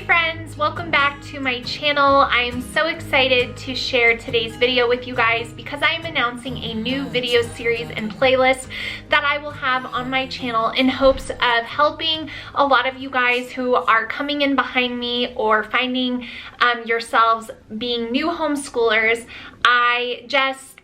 Hi friends, welcome back to my channel. I am so excited to share today's video with you guys because I am announcing a new video series and playlist that I will have on my channel in hopes of helping a lot of you guys who are coming in behind me or finding yourselves being new homeschoolers. I just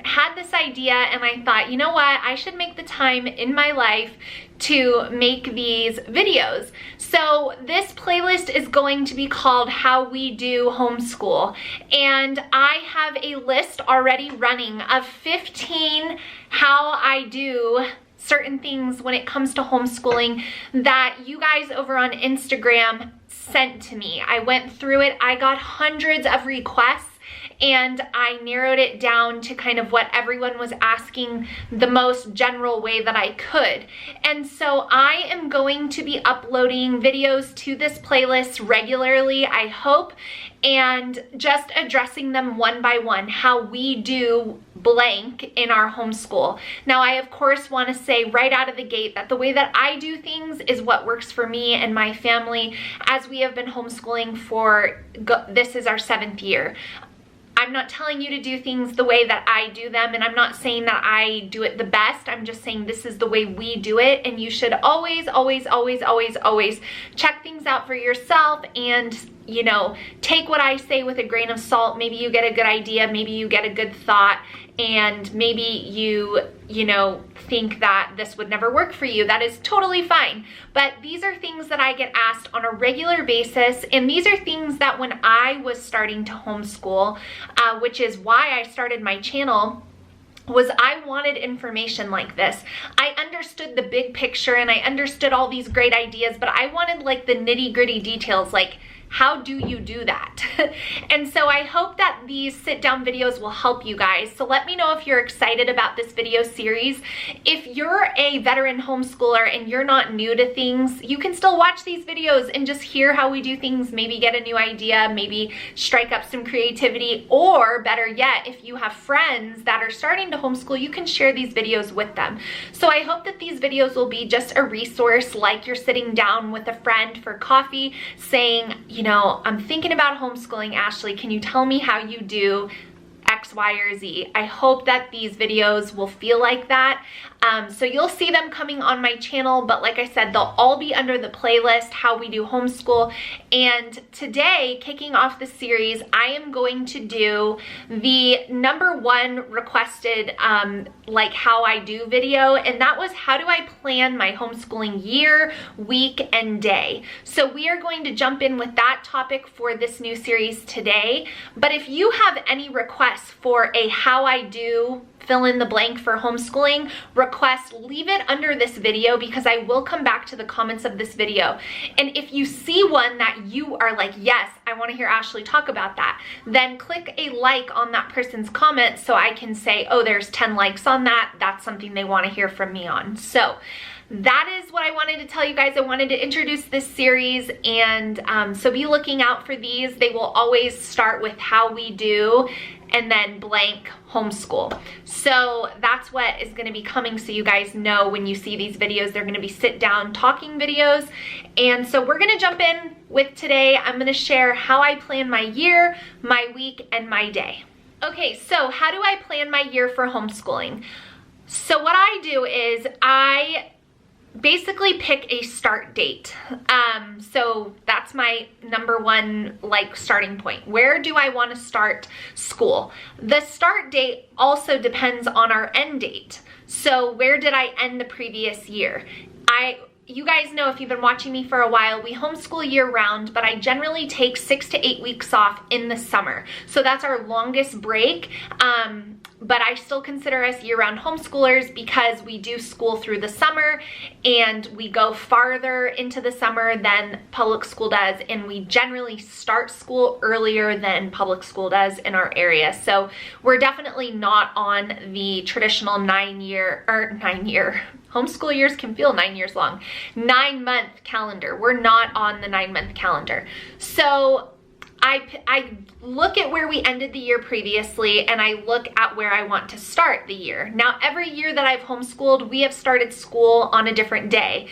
had this idea and I thought, you know what, I should make the time in my life to make these videos. So this playlist is going to be called How We Do Homeschool, and I have a list already running of 15 how I do certain things when it comes to homeschooling that you guys over on Instagram sent to me. I went through it, I got hundreds of requests, and I narrowed it down to kind of what everyone was asking the most general way that I could. And so I am going to be uploading videos to this playlist regularly, I hope, and just addressing them one by one, how we do blank in our homeschool. Now, I of course want to say right out of the gate that the way that I do things is what works for me and my family, as we have been homeschooling for, this is our 7th year. I'm not telling you to do things the way that I do them, and I'm not saying that I do it the best. I'm just saying this is the way we do it, and you should always, always, always, always, always check things out for yourself and, you know, take what I say with a grain of salt. Maybe you get a good idea, maybe you get a good thought, and maybe you know, think that this would never work for you. That is totally fine. But these are things that I get asked on a regular basis, and these are things that when I was starting to homeschool, which is why I started my channel, was I wanted information like this. I understood the big picture and I understood all these great ideas, but I wanted like the nitty-gritty details, like how do you do that? And so I hope that these sit-down videos will help you guys. So let me know if you're excited about this video series. If you're a veteran homeschooler and you're not new to things, you can still watch these videos and just hear how we do things, maybe get a new idea, maybe strike up some creativity, or better yet, if you have friends that are starting to homeschool, you can share these videos with them. So I hope that these videos will be just a resource, like you're sitting down with a friend for coffee saying, you know, I'm thinking about homeschooling, Ashley, can you tell me how you do X, Y, or Z? I hope that these videos will feel like that. So you'll see them coming on my channel, but like I said, they'll all be under the playlist, How We Do Homeschool. And today, kicking off the series, I am going to do the #1 requested like how I do video, and that was how do I plan my homeschooling year, week, and day. So we are going to jump in with that topic for this new series today. But if you have any requests for a how I do fill in the blank for homeschooling request, leave it under this video because I will come back to the comments of this video. And if you see one that you are like, yes, I want to hear Ashley talk about that, then click a like on that person's comment so I can say, oh, there's 10 likes on that. That's something they want to hear from me on. So that is what I wanted to tell you guys. I wanted to introduce this series, and so be looking out for these. They will always start with how we do and then blank homeschool. So that's what is going to be coming, so you guys know when you see these videos, they're going to be sit down talking videos. And so we're going to jump in with today. I'm going to share how I plan my year, my week, and my day. Okay, so how do I plan my year for homeschooling? So what I do is I basically pick a start date. So that's my #1 like starting point. Where do I want to start school? The start date also depends on our end date. So where did I end the previous year? You guys know, if you've been watching me for a while, we homeschool year round, but I generally take 6 to 8 weeks off in the summer. So that's our longest break. But I still consider us year-round homeschoolers because we do school through the summer and we go farther into the summer than public school does, and we generally start school earlier than public school does in our area. So we're definitely not on the traditional 9-year, homeschool years can feel 9 years long, 9-month calendar. We're not on the 9-month calendar. So I look at where we ended the year previously, and I look at where I want to start the year. Now, every year that I've homeschooled, we have started school on a different day.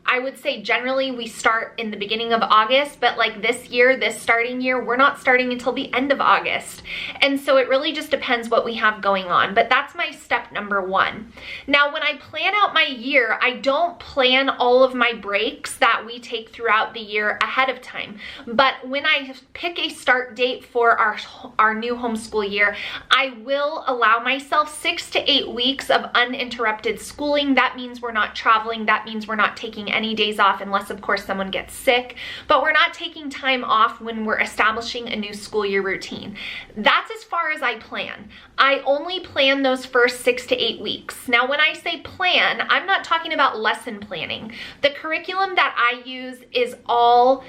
I would say generally we start in the beginning of August, but like this year, this starting year, we're not starting until the end of August. And so it really just depends what we have going on, but that's my step number one. Now, when I plan out my year, I don't plan all of my breaks that we take throughout the year ahead of time. But when I pick a start date for our new homeschool year, I will allow myself 6 to 8 weeks of uninterrupted schooling. That means we're not traveling. That means we're not taking any days off unless of course someone gets sick, but we're not taking time off when we're establishing a new school year routine. That's as far as I plan. I only plan those first 6 to 8 weeks. Now, when I say plan, I'm not talking about lesson planning. The curriculum that I use is all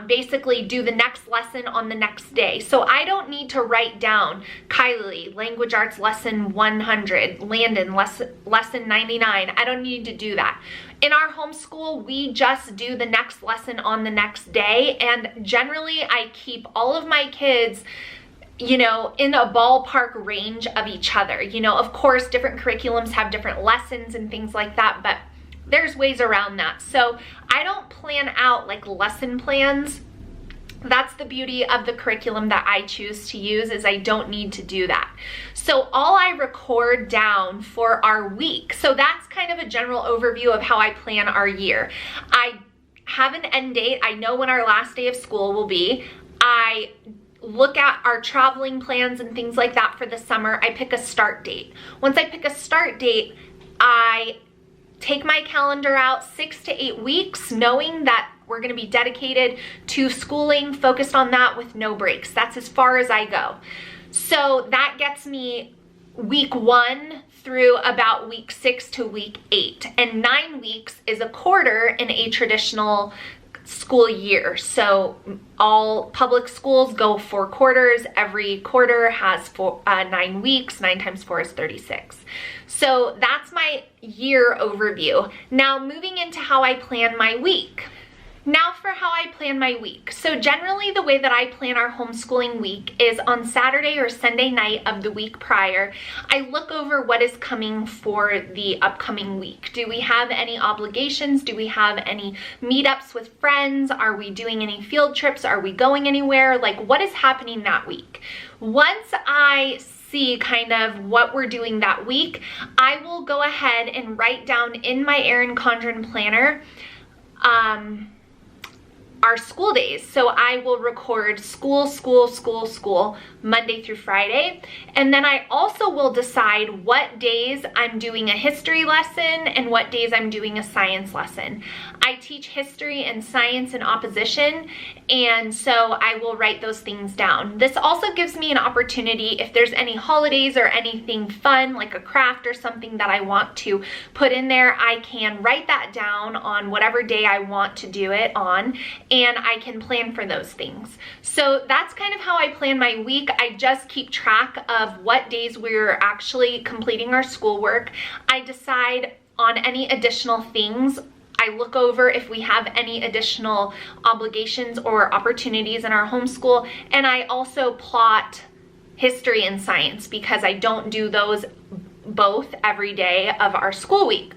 basically do the next lesson on the next day. So I don't need to write down Kylie, language arts lesson 100, Landon, lesson 99. I don't need to do that. In our homeschool, we just do the next lesson on the next day. And generally I keep all of my kids, you know, in a ballpark range of each other. You know, of course, different curriculums have different lessons and things like that, but there's ways around that. So I don't plan out like lesson plans. That's the beauty of the curriculum that I choose to use, is I don't need to do that. So all I record down for our week. So that's kind of a general overview of how I plan our year. I have an end date. I know when our last day of school will be. I look at our traveling plans and things like that for the summer. I pick a start date. Once I pick a start date, I take my calendar out 6 to 8 weeks, knowing that we're going to be dedicated to schooling, focused on that with no breaks. That's as far as I go. So that gets me week 1 through about week 6 to week 8. And 9 weeks is a quarter in a traditional school year. So all public schools go 4 quarters. Every quarter has 9 weeks. 9 times 4 is 36. So that's my year overview. Now moving into how I plan my week. Now for how I plan my week. So generally the way that I plan our homeschooling week is on Saturday or Sunday night of the week prior, I look over what is coming for the upcoming week. Do we have any obligations? Do we have any meetups with friends? Are we doing any field trips? Are we going anywhere? Like, what is happening that week? Once I see kind of what we're doing that week, I will go ahead and write down in my Erin Condren planner our school days. So I will record school, Monday through Friday. And then I also will decide what days I'm doing a history lesson and what days I'm doing a science lesson. I teach history and science in opposition, and so I will write those things down. This also gives me an opportunity, if there's any holidays or anything fun, like a craft or something that I want to put in there, I can write that down on whatever day I want to do it on, and I can plan for those things. So that's kind of how I plan my week. I just keep track of what days we're actually completing our schoolwork. I decide on any additional things. I look over if we have any additional obligations or opportunities in our homeschool, and I also plot history and science because I don't do those both every day of our school week.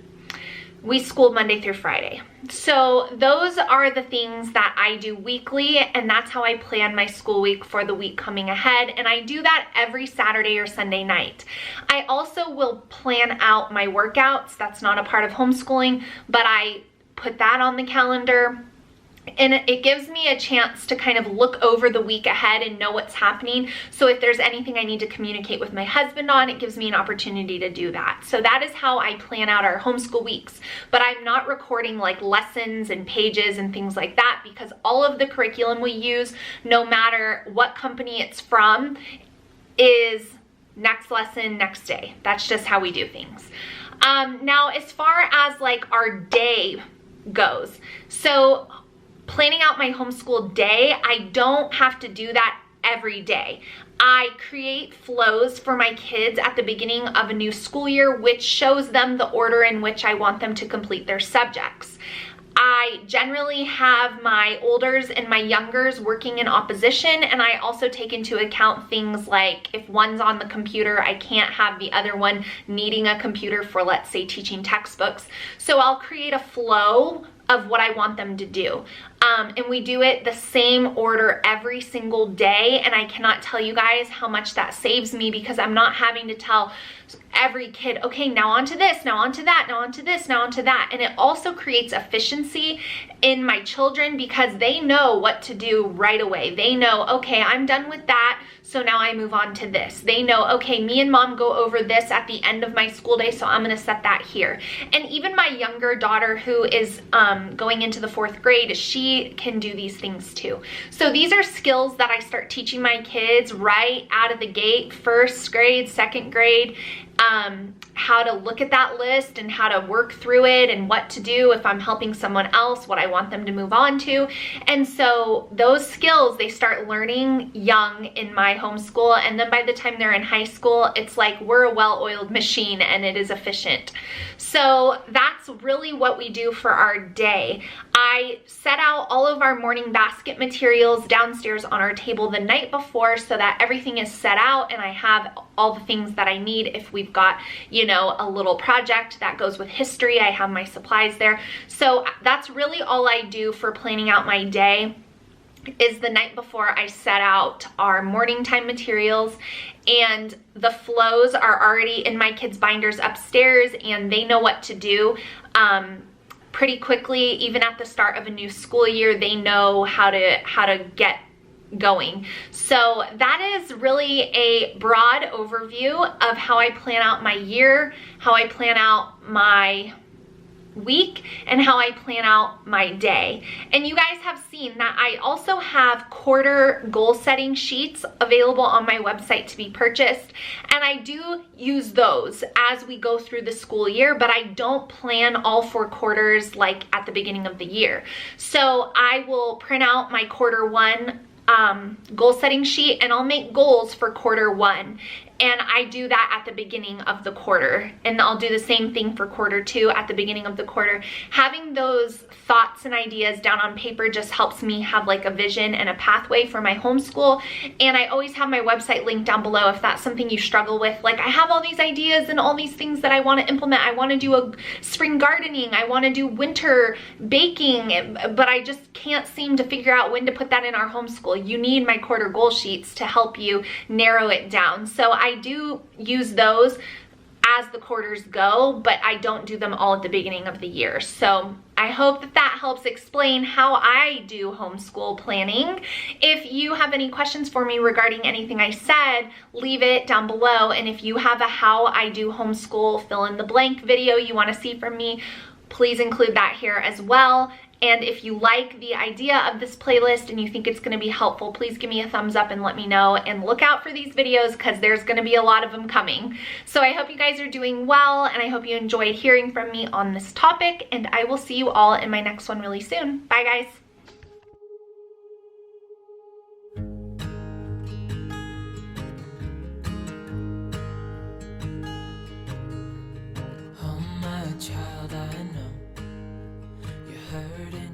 We school Monday through Friday. So those are the things that I do weekly, and that's how I plan my school week for the week coming ahead. And I do that every Saturday or Sunday night. I also will plan out my workouts. That's not a part of homeschooling, but I put that on the calendar. And it gives me a chance to kind of look over the week ahead and know what's happening. So if there's anything I need to communicate with my husband on, it gives me an opportunity to do that. So that is how I plan out our homeschool weeks. But I'm not recording like lessons and pages and things like that, because all of the curriculum we use, no matter what company it's from, is next lesson, next day. That's just how we do things. Now, as far as like our day goes, so planning out my homeschool day, I don't have to do that every day. I create flows for my kids at the beginning of a new school year, which shows them the order in which I want them to complete their subjects. I generally have my olders and my youngers working in opposition, and I also take into account things like if one's on the computer, I can't have the other one needing a computer for, let's say, teaching textbooks. So I'll create a flow of what I want them to do. And we do it the same order every single day, and I cannot tell you guys how much that saves me, because I'm not having to tell every kid, okay, now onto this, now onto that, now onto this, now onto that. And it also creates efficiency in my children, because they know what to do right away. They know, okay, I'm done with that, so now I move on to this. They know, okay, me and mom go over this at the end of my school day, so I'm gonna set that here. And even my younger daughter, who is going into the 4th grade, she can do these things too. So these are skills that I start teaching my kids right out of the gate, 1st grade, 2nd grade, how to look at that list and how to work through it, and what to do if I'm helping someone else, what I want them to move on to. And so those skills, they start learning young in my homeschool, and then by the time they're in high school, it's like we're a well-oiled machine and it is efficient. So that's really what we do for our day. I set out all of our morning basket materials downstairs on our table the night before, so that everything is set out and I have all the things that I need. If we've got, you know, a little project that goes with history, I have my supplies there. So that's really all I do for planning out my day, is the night before I set out our morning time materials, and the flows are already in my kids' binders upstairs, and they know what to do. Pretty quickly, even at the start of a new school year, they know how to get going. So that is really a broad overview of how I plan out my year, how I plan out my week, and how I plan out my day. And you guys have seen that I also have quarter goal setting sheets available on my website to be purchased, and I do use those as we go through the school year, but I don't plan all 4 quarters like at the beginning of the year. So I will print out my quarter 1 goal setting sheet, and I'll make goals for quarter 1. And I do that at the beginning of the quarter. And I'll do the same thing for quarter 2 at the beginning of the quarter. Having those thoughts and ideas down on paper just helps me have like a vision and a pathway for my homeschool. And I always have my website linked down below if that's something you struggle with. Like, I have all these ideas and all these things that I want to implement. I want to do a spring gardening. I want to do winter baking, but I just can't seem to figure out when to put that in our homeschool. You need my quarter goal sheets to help you narrow it down. So I do use those as the quarters go, but I don't do them all at the beginning of the year. So I hope that that helps explain how I do homeschool planning. If you have any questions for me regarding anything I said, leave it down below. And if you have a how I do homeschool fill in the blank video you want to see from me, please include that here as well. And if you like the idea of this playlist and you think it's going to be helpful, please give me a thumbs up and let me know. And look out for these videos, because there's going to be a lot of them coming. So I hope you guys are doing well, and I hope you enjoyed hearing from me on this topic. And I will see you all in my next one really soon. Bye, guys. Oh, my child, I know you're hurting